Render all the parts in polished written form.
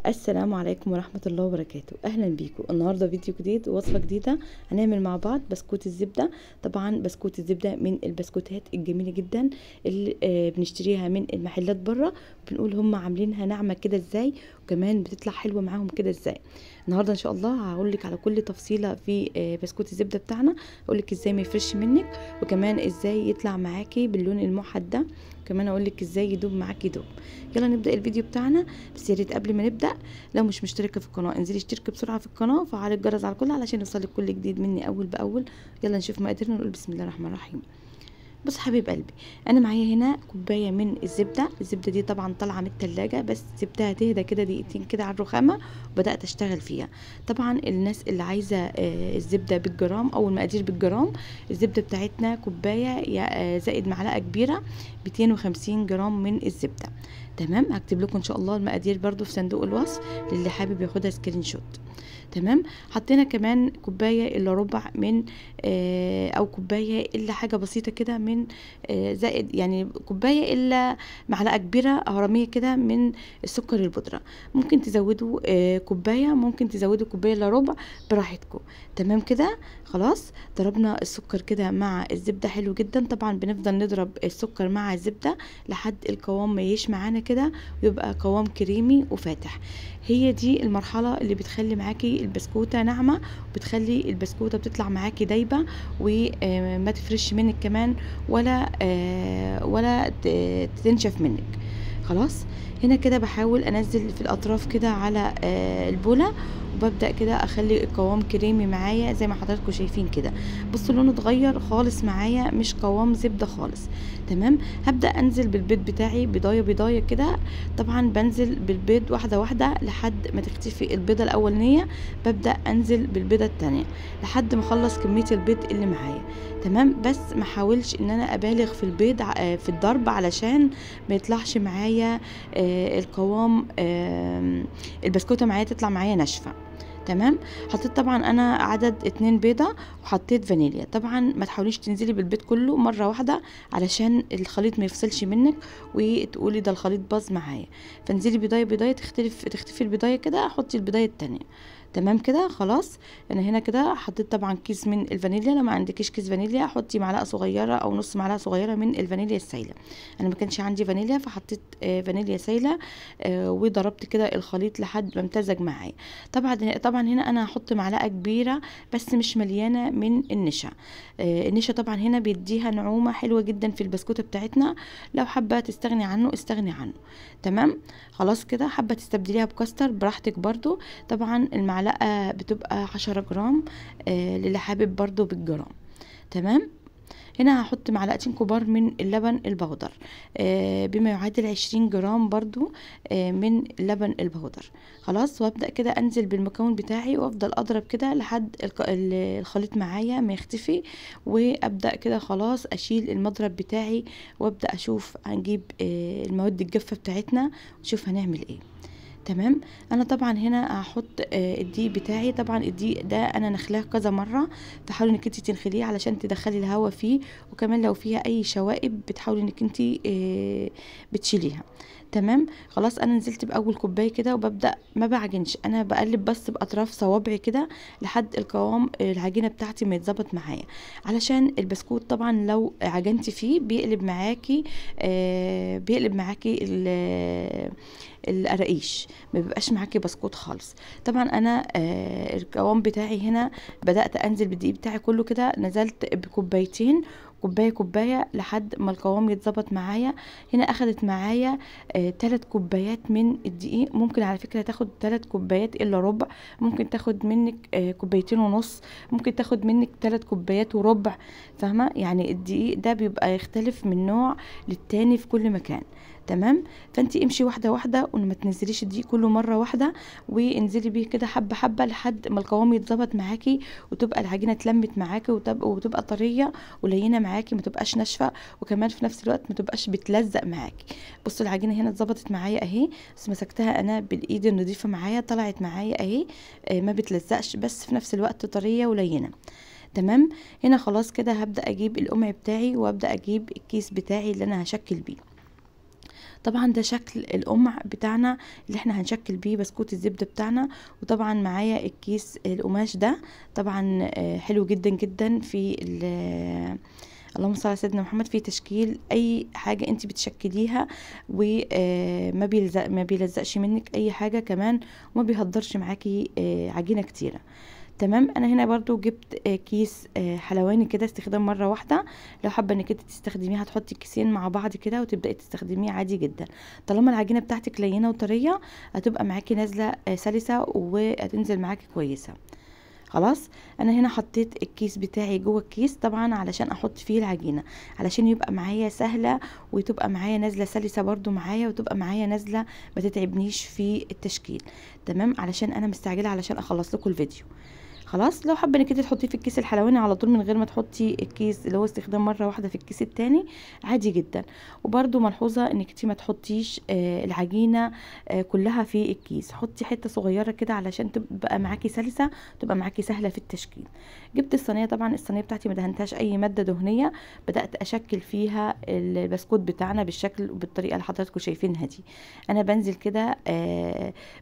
السلام عليكم ورحمة الله وبركاته. اهلا بيكم النهاردة فيديو جديد ووصفة جديدة. هنعمل مع بعض بسكوت الزبدة. طبعا بسكوت الزبدة من البسكوتات الجميلة جدا اللي بنشتريها من المحلات بره، بنقول هم عاملينها ناعمة كده ازاي، وكمان بتطلع حلوة معاهم كده ازاي. النهارده ان شاء الله هقولك على كل تفصيلة في بسكوت الزبدة بتاعنا، اقولك ازاي ما يفرش منك، وكمان ازاي يطلع معاكي باللون الموحد ده، كمان اقولك ازاي يدوب معاكي يدوب. يلا نبدأ الفيديو بتاعنا. بس يا ريت قبل ما نبدأ، لو مش مشتركه في القناه انزلي اشتركي بسرعه في القناه وفعلي الجرس على الكل علشان يوصلك كل جديد مني اول باول. يلا نشوف مقاديرنا ونقول بسم الله الرحمن الرحيم. بص حبيب قلبي، انا معايا هنا كوبايه من الزبده دي طبعا طالعه من التلاجة، بس سبتها تهدى كده دقيقتين كده على الرخامه وبدات اشتغل فيها. طبعا الناس اللي عايزه الزبده بالجرام او المقادير بالجرام، الزبده بتاعتنا كوبايه زائد معلقه كبيره 250 جرام من الزبده. تمام، هكتب لكم ان شاء الله المقادير برضو في صندوق الوصف للي حابب ياخدها سكرين شوت. تمام، حطينا كمان كوبايه الا ربع من او كوبايه الا حاجه بسيطه كده من زائد يعني كوبايه الا معلقه كبيره هرميه كده من السكر البودره. ممكن تزودوا كوبايه، ممكن تزودوا كوبايه الا ربع براحتكم. تمام كده، خلاص ضربنا السكر كده مع الزبده حلو جدا. طبعا بنفضل نضرب السكر مع الزبده لحد القوام ما يعيش معانا كده ويبقى قوام كريمي وفاتح. هي دي المرحله اللي بتخلي معاكي البسكوته ناعمه، وبتخلي البسكوته بتطلع معاكي دايبه وما تفرش منك كمان ولا تنشف منك. خلاص، هنا كده بحاول انزل في الاطراف كده على البوله، وببدا كده اخلي القوام كريمي معايا زي ما حضراتكم شايفين كده. بصوا لونه اتغير خالص معايا، مش قوام زبده خالص. تمام، هبدا انزل بالبيض بتاعي بيضايه كده. طبعا بنزل بالبيض واحده واحده لحد ما تختفي البيضه الاولانيه، ببدا انزل بالبيضه الثانيه لحد ما اخلص كميه البيض اللي معايا. تمام، بس ما حاولش ان انا ابالغ في البيض في الضرب علشان ما يطلعش معايا القوام، البسكوته معايا تطلع معايا ناشفه. تمام، حطيت طبعا انا عدد 2 بيضة وحطيت فانيليا. طبعا ما تحاوليش تنزلي بالبيض كله مرة واحدة علشان الخليط ما يفصلش منك وتقولي ده الخليط باظ معايا. فانزلي بيضاية تختفي البيضاية كده، حطي البيضاية التانية. تمام كده، خلاص. انا هنا كده حطيت طبعا كيس من الفانيليا. لو ما عندكيش كيس فانيليا حطي معلقه صغيره او نص معلقه صغيره من الفانيليا السايله. انا ما كانش عندي فانيليا فحطيت فانيليا سايله، وضربت كده الخليط لحد ما امتزج معايا. طبعا هنا انا هحط معلقه كبيره بس مش مليانه من النشا. النشا طبعا هنا بيديها نعومه حلوه جدا في البسكوته بتاعتنا، لو حابه تستغني عنه استغني عنه. تمام، خلاص كده. حابه تستبدليها بكاستر براحتك برضو. طبعا المعلقه بتبقى 10 جرام، للي حابب برضو بالجرام. تمام، هنا هحط معلقتين كبار من اللبن البودر، بما يعادل 20 جرام برضو من اللبن البودر. خلاص، وابدأ كده انزل بالمكون بتاعي وافضل اضرب كده لحد الخليط معايا ما يختفي، وابدأ كده خلاص اشيل المضرب بتاعي وابدأ اشوف هنجيب المواد الجافة بتاعتنا ونشوف هنعمل ايه. تمام، انا طبعا هنا هحط الدقيق بتاعي. طبعا الدقيق ده انا نخلاه كذا مره، فحاولي انك انت تنخليه علشان تدخلي الهواء فيه، وكمان لو فيها اي شوائب بتحاولي انك انت بتشيليها. تمام، خلاص. انا نزلت باول كوبايه كده وببدا ما بعجنش، انا بقلب بس باطراف صوابعي كده لحد القوام العجينه بتاعتي ما يتظبط معايا، علشان البسكوت طبعا لو عجنتي فيه بيقلب معاكي القراقيش، ما بيبقاش معاكي بسكوت خالص. طبعا انا القوام بتاعي هنا بدات انزل بالدقيق بتاعي كله كده، نزلت بكوبايتين، كوبايه لحد ما القوام يتظبط معايا. هنا اخدت معايا 3 كوبايات من الدقيق. ممكن على فكره تاخد 3 كوبايات الا ربع، ممكن تاخد منك كوبايتين ونص، ممكن تاخد منك 3 كوبايات وربع. فاهمه؟ يعني الدقيق ده بيبقى يختلف من نوع للتاني في كل مكان. تمام، فانت امشي واحده واحده وما تنزليش الدقيق كله مره واحده، وانزلي بيه كده حبه حبه لحد ما القوام يتظبط معاكي وتبقى العجينه اتلمت معاكي وتبقى طريه ولينه معاكي، ما تبقاش ناشفه، وكمان في نفس الوقت ما تبقاش بتلزق معاكي. بصوا العجينه هنا اتظبطت معايا اهي، بس مسكتها انا بالايد النظيفه معايا طلعت معايا اهي، ما بتلزقش بس في نفس الوقت طريه ولينه. تمام، هنا خلاص كده هبدا اجيب القمع بتاعي وابدا اجيب الكيس بتاعي اللي انا هشكل بيه. طبعا ده شكل القمع بتاعنا اللي احنا هنشكل بيه بسكوت الزبدة بتاعنا. وطبعا معايا الكيس القماش ده طبعا حلو جدا جدا في اللهم صل على سيدنا محمد في تشكيل اي حاجة انت بتشكليها، وما ما بيلزقش منك اي حاجة كمان، وما بيهدرش معاكي عجينة كتيرة. تمام. انا هنا برضو جبت كيس حلواني كده استخدام مره واحده. لو حابه انك انت تستخدميه هتحطي الكيسين مع بعض كده وتبداي تستخدميه عادي جدا. طالما العجينه بتاعتك لينه وطريه هتبقى معاكي نازله سلسه وهتنزل معاكي كويسه. خلاص. انا هنا حطيت الكيس بتاعي جوه الكيس طبعا علشان احط فيه العجينه، علشان يبقى معايا سهله وتبقى معايا نازله سلسه برضو معايا، وتبقى معايا نازله ما تتعبنيش في التشكيل. تمام. علشان انا مستعجله علشان اخلص لكم الفيديو. خلاص. لو حابه انك انت تحطيه في الكيس الحلواني على طول من غير ما تحطي الكيس اللي هو استخدام مره واحده في الكيس التاني عادي جدا. وبرده ملحوظه انك انت ما تحطيش العجينه كلها في الكيس، حطي حته صغيره كده علشان تبقى معاكي سلسه، تبقى معاكي سهله في التشكيل. جبت الصينيه، طبعا الصينيه بتاعتي ما دهنتهاش اي ماده دهنيه، بدات اشكل فيها البسكوت بتاعنا بالشكل وبالطريقه اللي حضراتكم شايفينها دي. انا بنزل كده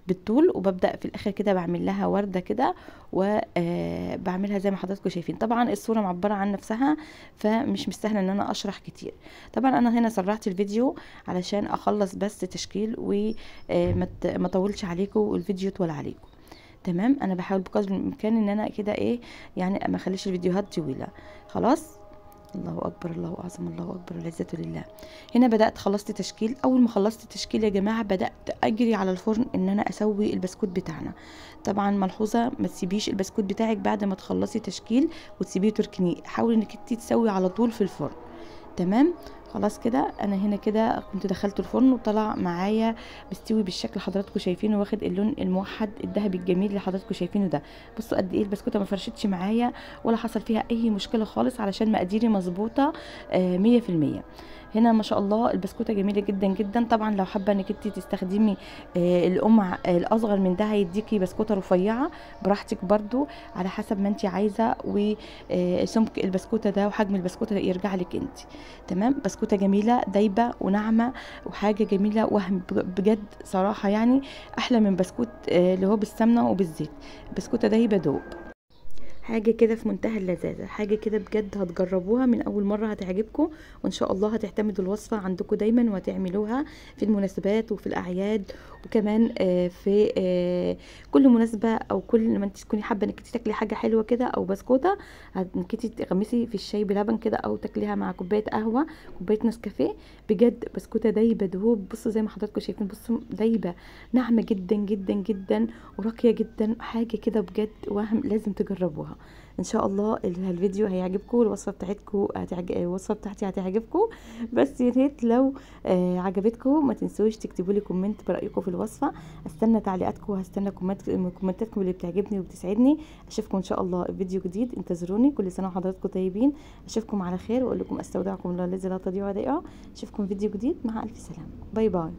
بالطول، وببدا في الاخر كده بعمل لها ورده كده وبعملها زي ما حضراتكم شايفين. طبعا الصوره معبره عن نفسها فمش مستاهله ان انا اشرح كتير. طبعا انا هنا سرعت الفيديو علشان اخلص بس تشكيل وما اطولش عليكم والفيديو يطول عليكم. تمام. انا بحاول بقدر الامكان ان انا كده ايه يعني ما اخليش الفيديوهات طويله. خلاص. الله اكبر، الله اعظم، الله اكبر، العزة لله. هنا بدات خلصت تشكيل. اول ما خلصت تشكيل يا جماعه بدات اجري على الفرن ان انا اسوي البسكوت بتاعنا. طبعا ملحوظه ما تسيبيش البسكوت بتاعك بعد ما تخلصي تشكيل وتسيبيه تركنيه، حاولي انك انت تسوي على طول في الفرن. تمام. خلاص كده. انا هنا كده كنت دخلت الفرن وطلع معايا مستوي بالشكل حضراتكم شايفينه، واخد اللون الموحد الذهبي الجميل اللي حضراتكم شايفينه ده. بصوا قد ايه البسكوته ما فرشتش معايا ولا حصل فيها اي مشكله خالص، علشان مقاديري مظبوطه 100%. هنا ما شاء الله البسكوته جميله جدا جدا. طبعا لو حابه انك انت تستخدمي القمع الاصغر من ده هيديكي بسكوته رفيعه براحتك برضو على حسب ما انت عايزه، وسمك البسكوته ده وحجم البسكوته يرجع لك انت. تمام. بسكوته جميله دايبه وناعمه وحاجه جميله، وهم بجد صراحه يعني احلى من بسكوت اللي هو بالسمنه وبالزيت. بسكوته دايبه دوب، حاجه كده في منتهى اللذاذه، حاجه كده بجد هتجربوها من اول مره هتعجبكم، وان شاء الله هتعتمدوا الوصفه عندكم دايما وهتعملوها في المناسبات وفي الاعياد، وكمان في كل مناسبه او كل ما انت تكوني حابه انك تاكلي حاجه حلوه كده او بسكوته انك تغمسي في الشاي بلبن كده او تاكليها مع كوبايه قهوه، كوبايه نسكافيه. بجد بسكوته دايبه دهوب. بصوا زي ما حضراتكم شايفين، بصوا دايبه ناعمه جدا جدا جدا وراقيه جدا، حاجه كده بجد وهم لازم تجربوها ان شاء الله. الفيديو هيعجبكم، الوصفه بتاعتكم الوصفه بتاعتي هتعجبكم. بس يا ريت لو عجبتكم ما تنسوش تكتبوا لي كومنت برايكم في الوصفه. استنى تعليقاتكم وهستنى كومنتاتكم اللي بتعجبني وبتسعدني. اشوفكم ان شاء الله في فيديو جديد، انتظروني. كل سنه وحضراتكم طيبين. اشوفكم على خير واقول لكم استودعكم الله الذي لا تضيع ودائعه. اشوفكم في فيديو جديد، مع الف سلامه. باي باي.